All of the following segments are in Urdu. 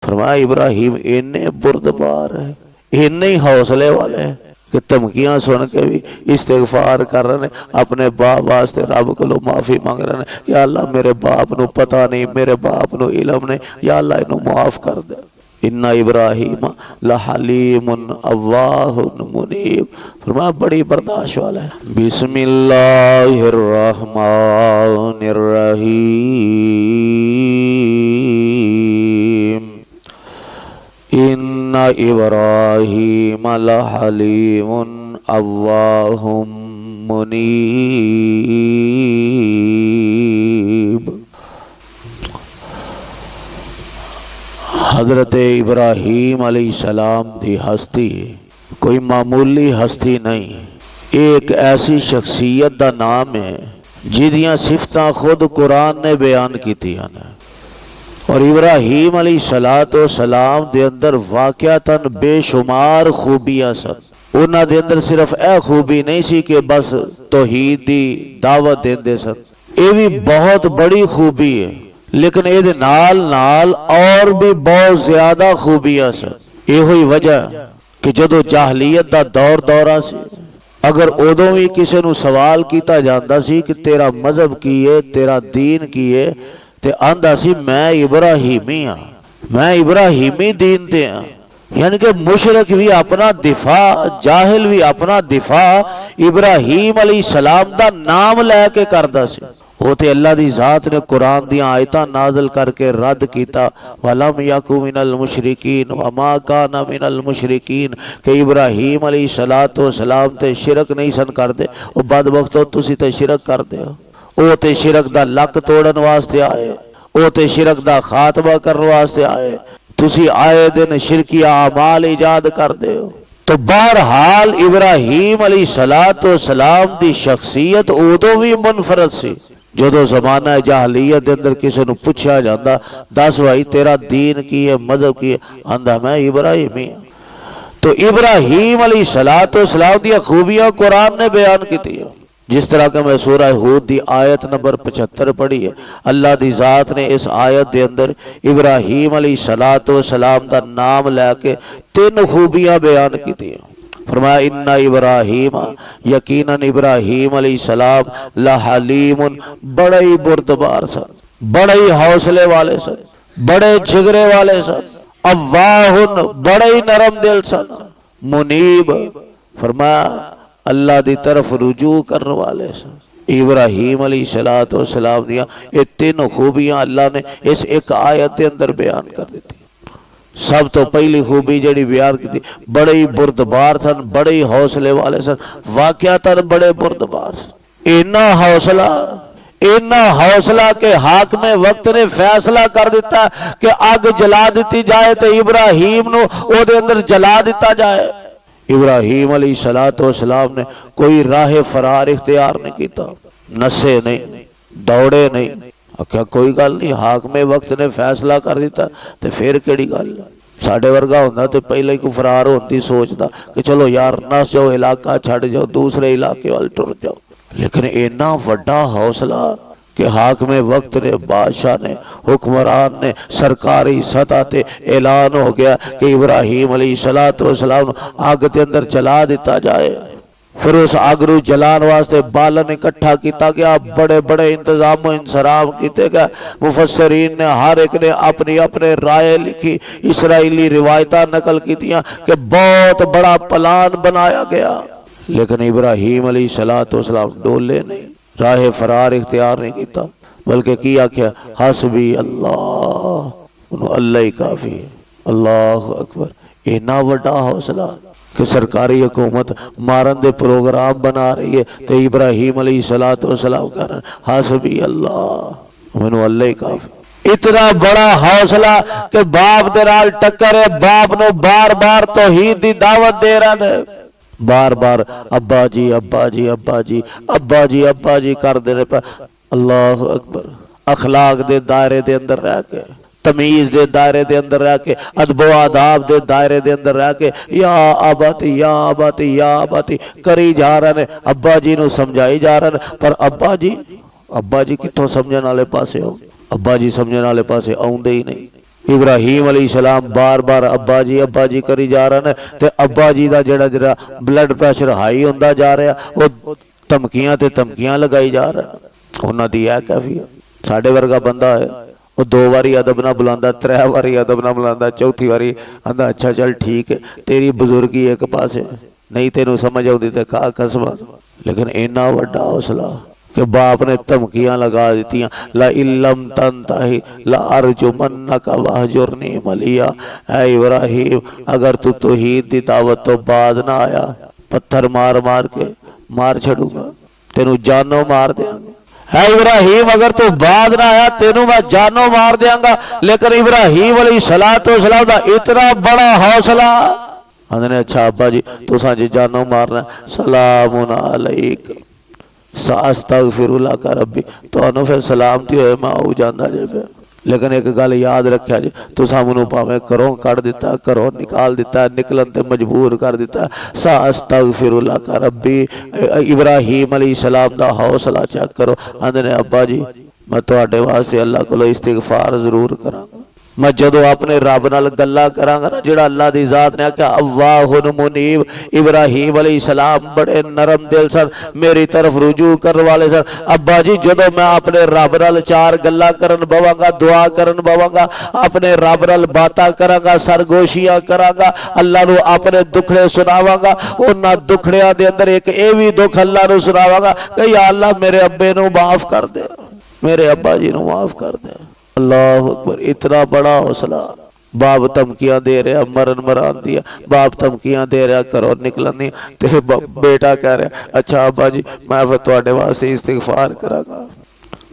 فرمایا ابراہیم اینے بردبار ہے، اینے ہی حوصلے والے ہیں کہ دھمکیاں سن کے بھی استغفار کر رہے ہیں، اپنے باپ واسطے رب کو معافی مانگ رہے ہیں، یا اللہ میرے باپ نو پتہ نہیں، میرے باپ نو علم نہیں، یا اللہ انہوں معاف کر دے۔ ان ابراہیم لحلیم اواہ منیب، فرمایا بڑی برداشت والا ہے۔ بسم اللہ الرحمن الرحیم، ان ابراہیم لحلیم اواہ منیب۔ حضرت ابراہیم علیہ السلام دی ہستی کوئی معمولی ہستی نہیں، ایک ایسی شخصیت دا نام ہے جہدیاں صفتاں خود قرآن نے بیان کیتی ہیں، اور ابراہیم علیہ السلام دے اندر واقعتاً بے شمار خوبیاں سن۔ انہاں دے اندر صرف اے خوبی نہیں سی کہ بس توحید دی دعوت دیندے سن، یہ بھی بہت بڑی خوبی ہے، لیکن یہ نال نال اور بھی بہت زیادہ خوبیاں سن۔ یہ ہوئی وجہ کہ جدو جاہلیت دا دورہ سی، اگر ادوں بھی کسی نو سوال کیتا جاندا سی کہ تیرا مذہب کی ہے، تیرا دین کی ہے، تے آندا سی میں ابراہیمی ہاں، میں ابراہیمی دین تے ہاں۔ یعنی کہ مشرک بھی اپنا دفاع، جاہل بھی اپنا دفاع ابراہیم علیہ السلام دا نام لے کے کردا سی۔ وہ تے اللہ دی ذات نے قرآن دی آیتاں نازل کر کے رد کیتا، وَلَمْ يَكُ مِنَ الْمُشْرِكِينَ وَمَا كَانَ مِنَ الْمُشْرِكِينَ، کہ ابراہیم علیہ السلام تے شرک نہیں سن کر دے، وہ بدبختو تسی تے شرک کر دے ہو۔ وہ تے شرک دا لک توڑن واسطے آئے، وہ تے شرک دا خاتمہ کرنے واسطے آئے، تسی آئے دن شرکی اعمال ایجاد کر دے ہو۔ تو بہرحال ابراہیم علیہ السلام دی شخصیت ادو بھی منفرد سی جدو زمانہ جاہلیت دے اندر کسی نو پوچھا جاندہ دس بھائی تیرا دین کی ہے، مذہب کی ہے، آندہ میں ابراہیمی ہوں۔ تو ابراہیم علیہ السلام دی خوبیاں قرآن نے بیان کی تھی، جس طرح کہ میں سورہ ہود دی آیت نمبر 75 پڑھی ہے۔ اللہ دی ذات نے اس آیت دے اندر ابراہیم علیہ السلام دا نام لے کے 3 خوبیاں بیان کی تھی۔ فرمایا ان ابراہیم، یقیناً ابراہیم علیہ السلام لحلیم، بڑے ہی بردبار سن، بڑے ہی حوصلے والے سن، بڑے جگرے والے سن، اواہن، بڑے ہی نرم دل سن، منیب، فرمایا اللہ دی طرف رجوع کرنے والے سن۔ ابراہیم علیہ السلام دیا یہ 3 خوبیاں اللہ نے اس ایک آیت کے اندر بیان کر دیتی۔ سب تو پہلی خوبی جڑی بیان کی تھی، بڑے ہی بردبار سن، بڑے ہی حوصلے والے سن، واقعتاً بڑے بردبار سن۔ اینا حوصلہ کہ حاکم وقت نے فیصلہ کر دیتا کہ آگ جلا دیتی جائے تو ابراہیم نو او دے اندر جلا دیتا جائے۔ ابراہیم علیہ السلام نے کوئی راہ فرار اختیار نہیں کیتا، نسے نہیں، دوڑے نہیں، کیا کوئی گل نہیں، حاکم وقت نے فیصلہ کر دیتا تو پھر کیڑی گل؟ ساڈے ورگا ہوندا تو پہلے ہی فرار ہوندی سوچدا کہ چلو یار نس جاؤ، علاقہ چھڑ جاؤ، دوسرے علاقے وال ٹر جاؤ۔ لیکن اینا وڈا حوصلہ کہ حاکم وقت نے، بادشاہ نے، حکمران نے، سرکاری سطح تے اعلان ہو گیا کہ ابراہیم علیہ السلام آگ دے اندر جلا دیتا جائے۔ پھر اس آگ نو جلان واسطے بالن اکٹھا کیتا گیا، بڑے بڑے انتظام و انصرام کیتے گئے، مفسرین نے ہر ایک نے اپنی اپنے رائے لکھی، اسرائیلی روایتاں نقل کیتیاں کہ بہت بڑا پلان بنایا گیا، لیکن ابراہیم علیہ السلام ڈولے نہیں، راہ فرار اختیار نہیں کیتا، بلکہ کیا کیا حسبی اللہ، اللہ ہی کافی ہے۔ اللہ اکبر، اینا وڈا حوصلہ کہ سرکاری حکومت مارن دے پروگرام بنا رہی ہے تو ابراہیم علیہ السلام کہہ رہے ہیں حسبی اللہ، منو اللہ ہی کافی۔ اتنا بڑا حوصلہ کہ باپ دے نال ٹکر ہے، باپ نو بار بار توحید دی دعوت دے رہا ہے، بار بار ابا جی ابا جی ابا جی ابا جی ابا جی کر دے رہے پہ۔ اللہ اکبر، اخلاق دے دائرے دے اندر رہ کے، تمیز دے دائرے دے اندر رہ کے، ادب و آداب دے دائرے دے اندر رہ کے یا آباتی یا آباتی یا آباتی کری جا رہے ہیں، ابا جی نو سمجھائی جا رہے ہیں، پر ابا جی کتوں سمجھن والے پاسے ہو، ابا جی سمجھن والے پاسے آؤندے ہی نہیں۔ ابراہیم علیہ السلام بار بار ابا جی کری جا رہے ہیں تے ابا جی دا جڑا بلڈ پریشر ہائی ہوندا جا رہا وہ دھمکیاں تے دھمکیاں لگائی جا رہا انہاں دی ہے کیفیت ساڈے ورگا بندہ ہے وہ 2 واری ادب نہ بلاندا 3 واری ادب نہ بلاندا چوتھی واری آندا اچھا چل ٹھیک ہے تیری بزرگی ایک پاسے نہیں تینوں سمجھ آؤندی تے کھا قسم لیکن اینا وڈا حوصلہ کہ باپ نے دھمکیاں لگا دیتی لا علم تنتہی لا ارجمنک واہجرنی ملیا اے ابراہیم اگر تو توحید دی دعوت تو بعد نہ آیا پتھر مار مار کے مار چھڑوں گا تینوں جانوں مار دیاں گا اے ابراہیم اگر تو بعد نہ آیا تینوں میں جانوں مار دیاں گا لیکن ابراہیم علیہ السلام دا اتنا بڑا حوصلہ نے اچھا ابا جی تو سانجے جانوں مارنا سلام علیک ساستغفر لک ربی تو انہوں پھر سلامتی ہوئے میں آؤ جاندہ جے پہ لیکن ایک گل یاد رکھیا جی تو سامنوں پاویں کروں کٹ دیتا کروں نکال دیتا نکلن تے مجبور کر دیتا ساستغفر لک ربی ابراہیم علیہ السلام دا حوصلہ چیک کرو اندنے ابا جی میں تواڈے واسطے اللہ کو استغفار ضرور کراں گا میں جدو اپنے رب نال گلا کراں گا نا جڑا اللہ دی ذات نے کہا اواہ منیب ابراہیم علیہ السلام بڑے نرم دل سن میری طرف رجوع کرنے والے سن ابا جی جدو میں اپنے رب نال 4 گلا کرن بواں گا دعا کرن بواں گا اپنے رب نال باتاں کراں گا سرگوشیاں کراں گا اللہ نو اپنے دکھڑے سناواں گا انہاں دکھڑیاں دے اندر ایک اے وی دکھ اللہ نو سناواں گا کہ یا اللہ میرے ابے نو معاف کر دے میرے ابا جی نو معاف کر دے اللہ اکبر اتنا بڑا حوصلہ باپ دھمکیاں دے رہا مرن مران دیا باپ دھمکیاں دے رہا کرو نکلنی تے بیٹا کہہ رہا اچھا ابا جی میں پھر تواڈے واسطے استغفار کراں گا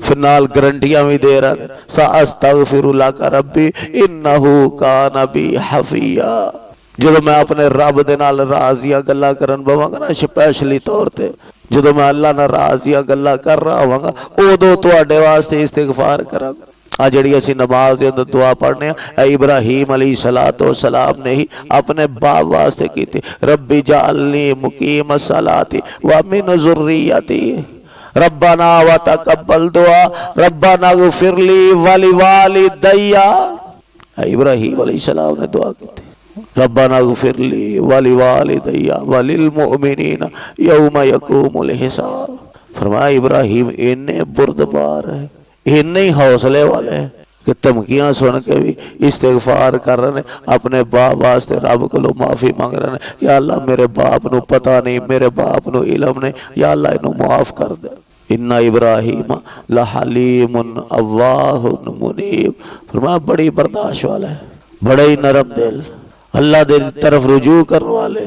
پھر نال گارنٹیاں بھی دے رہا ساستغفر لک ربی انہ کان بی حفیا جدو میں اپنے رب دے نال راضیاں گلاں کرن بواں گا نا سپیشلی طور تے جدو میں اللہ نال راضیاں گلاں کر رہا ہوں گا اودوں تواڈے واسطے استغفار کراں گا آج جڑی اسی نماز دے اندر دعا پڑھنے ہیں ابراہیم علیہ السلام نے ہی اپنے باپ واسطے کی تھی ربی جعلنی مقیم الصلاۃ ومن ذریتی ربنا وتقبل دعا ربنا اغفر لی ولوالدی ابراہیم علیہ السلام نے دعا کی تھی ربنا اغفر لی ولوالدی وللمؤمنین یوم یقوم الحساب فرمایا ابراہیم انہیں بردبار ہے نہیں حوصلے والے ہیں کہ دھمکیاں سن کے بھی استغفار کر رہے ہیں اپنے باپ واسطے رب کو معافی مانگ رہے ہیں یا اللہ میرے باپ نو پتہ نہیں میرے باپ نو علم نہیں یا اللہ انہوں معاف کر دے ان ابراہیم لحلیم اواہ منیب فرمایا بڑی برداشت والا ہے بڑے ہی نرم دل اللہ دے طرف رجوع کرنے والے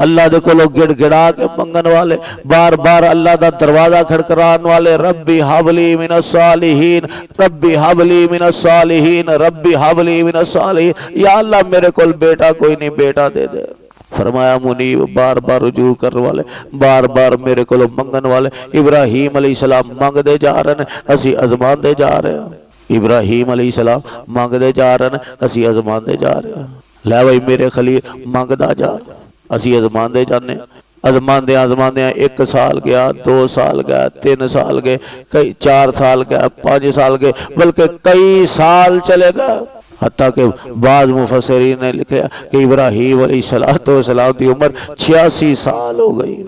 اللہ دے کولو گڑ گڑا کے منگن والے بار بار اللہ دا دروازہ کھڑکران والے ربی حبلی من الصالحین ربی حبلی من الصالحین ربی حبلی من الصالحین یا اللہ میرے کول بیٹا کوئی نہیں بیٹا دے دے فرمایا منیب بار بار رجوع کرنے والے بار بار میرے کولو منگن والے ابراہیم علیہ السلام مانگ دے جا رہے ہیں اسی ازمان دے جا رہے ہیں ابراہیم علیہ السلام مانگ دے جا رہے ہیں اسی ازمان دے جا رہے ہیں لے بھائی میرے خلیل مانگ دا جا اسی ازمان دے جانے ازمان دے 1 سال گیا 2 سال گیا 3 سال گئے کئی 4 سال گیا 5 سال گئے بلکہ کئی سال چلے گا حتیٰ کہ بعض مفسرین نے لکھا کہ ابراہیم علیہ السلام کی عمر 86 سال ہو گئی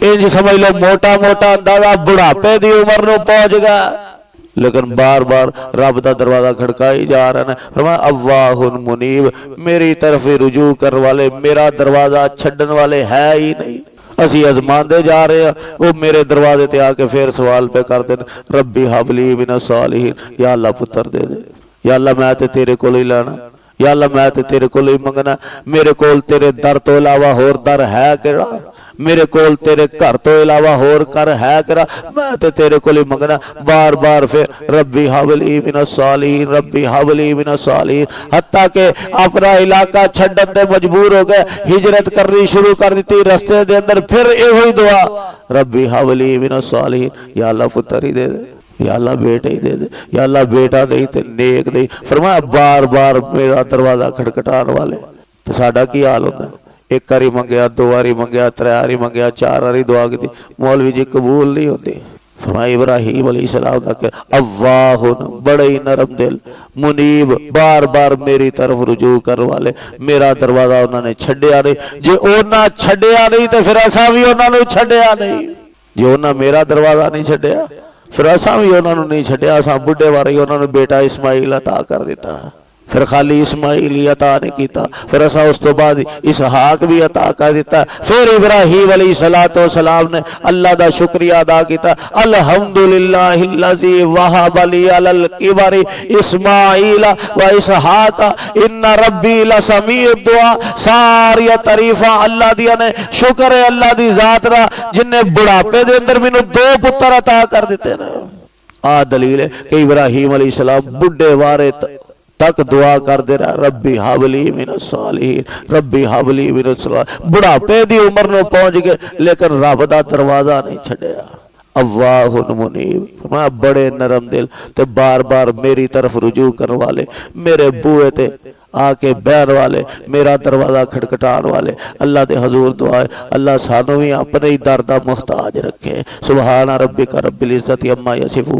انج سمجھ لو موٹا موٹا اندازہ بڑھاپے دی عمر نو پہنچ گیا لیکن بار بار رب دا دروازہ کھڑکائی جا رہا ہے فرمایا اواہ منیب میری طرف رجوع کر والے میرا دروازہ چھڈن والے ہے ہی نہیں اسی ازمان دے جا رہے ہیں وہ میرے دروازے تے آ کے پھر سوال پہ کر دیں ربی حبلی من الصالحین یا اللہ پتر دے دے یا اللہ میں تے تیرے کول ہی لینا یا اللہ میں تے تیرے کول ہی منگنا میرے کول تیرے در تو علاوہ ہور در ہے کیڑا میرے کول تیرے گھر تو علاوہ ہور کر ہے کرا میں تے تیرے کول ہی منگنا بار بار پھر ربی حبلی من الصالحین ربی حبلی من الصالحین حتیٰ کہ اپنا علاقہ چھڈن تے مجبور ہو گئے ہجرت کرنی شروع کر دیتی رستے دے اندر پھر ایہی دعا ربی حبلی من الصالحین یا اللہ پتر ہی دے دے یا اللہ بیٹا ہی دے دے یا اللہ بیٹا دے تے نیک دے فرمایا بار بار میرا دروازہ کھٹکھٹان والے تو ساڈا کی حال ہوتا ہے 1 باری منگیا 2 باری منگیا 3 باری منگیا 4 باری دعا کی مولوی جی قبول نہیں ہوتی فرمایا ابراہیم علیہ السلام دا کہ اواہ بڑے ہی نرم دل منیب بار بار میری طرف رجوع کر والے میرا دروازہ انہوں نے چھڑیا نہیں جے انہاں چھڑیا نہیں تے پھر اساں بھی انہاں نوں چھڑیا نہیں جے انہاں میرا دروازہ نہیں چھڑیا پھر اساں بھی انہاں نوں نہیں چھڑیا اساں بڈھے واری انہاں نوں بیٹا اسماعیل عطا کر دیتا پھر خالی اسماعیل ہی عطا نہیں کیتا پھر اسا اس تو بعد اسحاق بھی عطا کر دیتا پھر ابراہیم علیہ السلام نے اللہ دا شکریہ ادا کیتا الحمدللہ الذی وہب لی علی الکبر اسماعیل و اسحاق ان ربی لسمیع الدعاء ساری تعریفاں اللہ دیا نے شکر ہے اللہ دی ذات دا جن نے بڑھاپے دے اندر مینوں 2 پتر عطا کر دیتے نا آ دلیل ہے کہ ابراہیم علیہ السلام بڈھے وارے تک دعا کر دے رہا ربی حبلی من الصالحین ربی حبلی من الصالحین بڑھاپے دی عمر نو پہنچ گئے لیکن رب دا دروازہ نہیں چھڑیا اواہ منیب میں بڑے نرم دل تے بار بار میری طرف رجوع کرنے والے میرے بوئے تے آ کے بہن والے میرا دروازہ کھٹکھٹان والے اللہ دے حضور دعا ہے اللہ سانو بھی اپنے ہی در دا محتاج رکھے سبحان ربک رب العزت عما یصفون